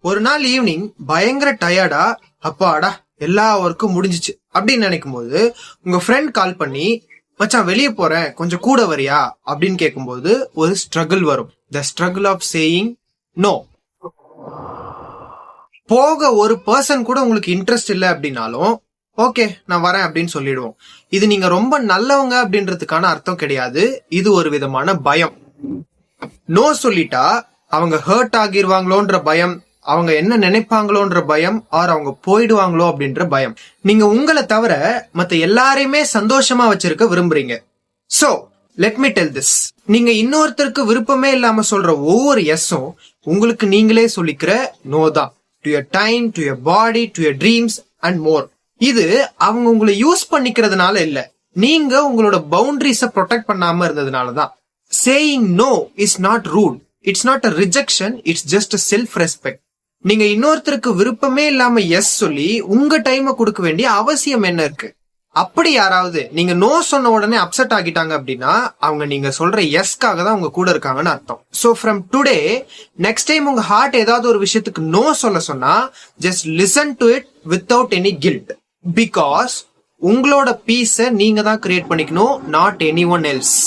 ஒரு நாள் ஈவினிங் பயங்கர டயர்டா, அப்பாடா எல்லா ஒர்க்கும் முடிஞ்சிச்சு அப்படின்னு நினைக்கும் போது உங்க ஃப்ரெண்ட் கால் பண்ணி, மச்சான் வெளியே போறேன் கொஞ்சம் கூட வரியா அப்படின்னு கேட்கும்போது ஒரு ஸ்ட்ரகிள் வரும். The struggle of saying no. போக ஒரு பர்சன் கூட உங்களுக்கு இன்ட்ரெஸ்ட் இல்லை அப்படின்னாலும் ஓகே நான் வரேன் அப்படின்னு சொல்லிடுவோம். இது நீங்க ரொம்ப நல்லவங்க அப்படின்றதுக்கான அர்த்தம் கிடையாது. இது ஒரு விதமான பயம். நோ சொல்லிட்டா அவங்க ஹர்ட் ஆகிருவாங்களோன்ற பயம், அவங்க என்ன நினைப்பாங்களோன்ற பயம், ஆர் அவங்க போயிடுவாங்களோ அப்படின்ற பயம். நீங்க உங்களை தவிர மத்த எல்லாரையுமே சந்தோஷமா வச்சிருக்க விரும்புறீங்க. So let me tell this. நீங்க இன்னொருத்தருக்கு விருப்பமே இல்லாம சொல்ற ஒவ்வொரு எஸ்ஸும் உங்களுக்கு நீங்களே சொல்லிக்கிற நோ தான். To your time, to your body, to your dreams and more. இது அவங்க உங்களை யூஸ் பண்ணிக்கிறதுனால இல்ல, நீங்க உங்களோட பவுண்டரிஸ ப்ரொடெக்ட் பண்ணாம இருந்ததுனாலதான். Saying no is not rude, it's not a rejection, it's just a self respect. நீங்க இன்னொருத்தருக்கு விருப்பமே இல்லாம எஸ் சொல்லி உங்க டைமை கொடுக்க வேண்டிய அவசியம் என்ன இருக்கு? அப்படி யாராவது நீங்க நோ சொன்ன உடனே அப்செட் ஆகிட்டாங்க அப்படின்னா அவங்க நீங்க சொல்ற எஸ்க்காக தான் உங்க கூட இருக்காங்கன்னு அர்த்தம். So from today next time உங்க ஹார்ட் ஏதாவது ஒரு விஷயத்துக்கு நோ சொல்ல சொன்னா just listen to it without any guilt. Because உங்களோட பீஸை நீங்க தான் கிரியேட் பண்ணிக்கணும், நாட் எனி ஒன் எல்ஸ்.